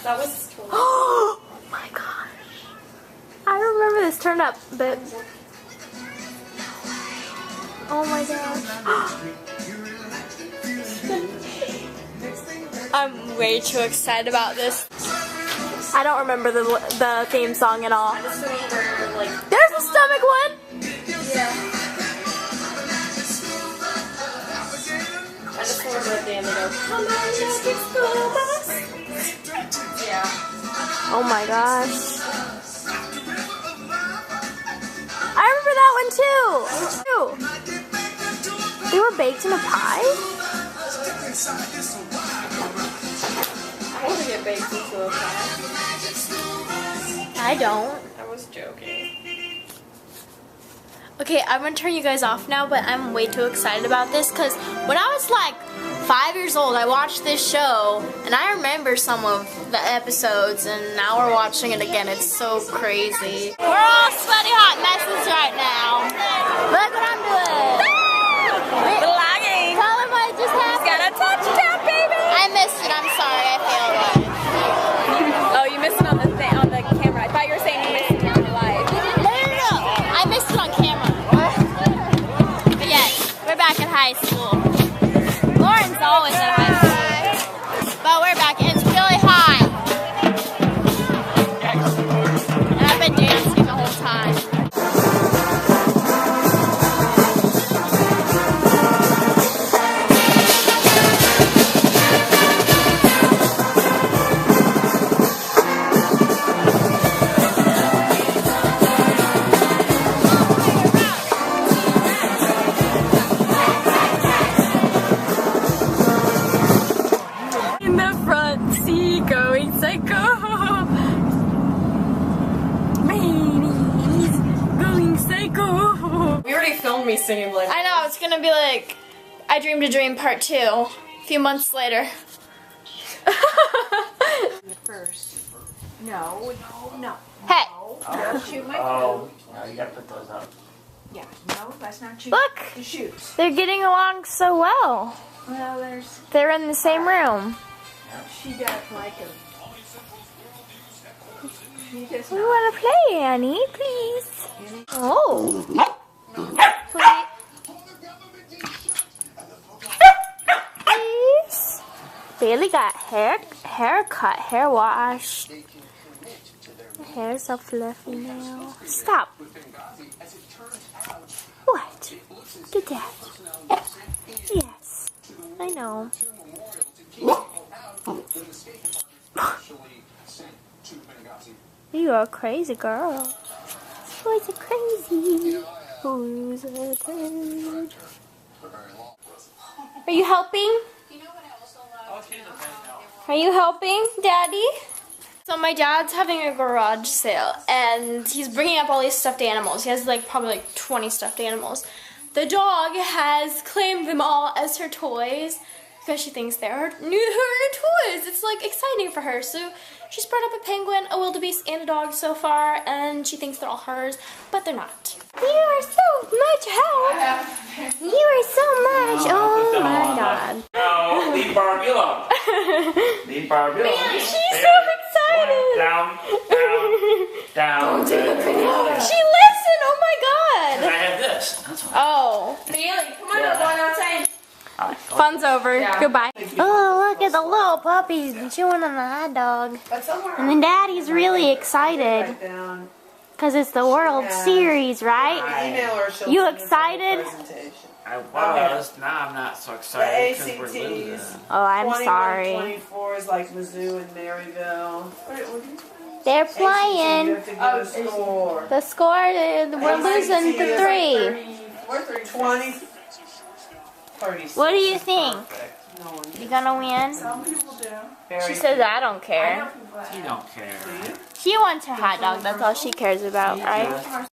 That was totally. Oh my gosh. I remember this turned up, but. Oh my gosh. I'm way too excited about this. I don't remember the theme song at all. I just remember, like. There's a stomach one! Yeah. I just remember at the end they go, come on, let's get school bus. Yeah. Oh my gosh. I remember that one too! They were baked in a pie? I want to get baked into a pie. I don't. I was joking. Okay, I'm gonna turn you guys off now, but I'm way too excited about this because when I was like 5 years old, I watched this show and I remember some of the episodes, and now we're watching it again. It's so crazy. We're all sweaty hot messes right now. Look what I'm doing. Vlogging. Tell them what just happened. Got a touchdown, baby. I missed it. I'm sorry. I failed it. Oh, you missed it on the camera. I thought you were saying you missed it in real life. No. I missed it on camera. But yes, we're back at high school. Lauren's always at high school. But we're back. It's really hot. And I've been dancing the whole time. Me singing like I know, it's gonna be like I Dreamed a Dream Part 2 a few months later. First. No. Hey, Don't shoot my Oh, no, you gotta put those up. Yeah, no, that's not shoot. look, The shoots. they're getting along so well. Well, They're in the same room. she got like a. She does We not. want to play, Annie, please. Oh. Please. Bailey got haircut, hair washed. Her hair's so fluffy now. Stop. What? Get that. Yes. I know. You are a crazy girl. Who's a crazy? Who's a turd? Are you helping? Are you helping, Daddy? So my dad's having a garage sale, and he's bringing up all these stuffed animals. He has probably 20 stuffed animals. The dog has claimed them all as her toys because she thinks they're her new toys. It's exciting for her. So she's brought up a penguin, a wildebeest, and a dog so far, and she thinks they're all hers, but they're not. You are so much help. You are so much. Oh my God. No, leave Barbie alone. Leave Barbie alone. Man, she's so excited. Down. She listened. Oh my God. I have this. That's all. Oh. Bailey, come on, we're going outside. Fun's over. Yeah. Goodbye. Oh, look at the little puppies chewing on the hot dog. And then Daddy's really excited because it's the World Series, right? You excited? I was. Now I'm not so excited because we're losing. Oh, I'm sorry. 24 is like Mizzou and Maryville. They're playing. You have to give a score. The score, we're losing to 3. 20. 36. What do you think? No one. You gonna win? Some people do. She says I don't care. You don't care. She wants her hot dog. That's all she cares about, right?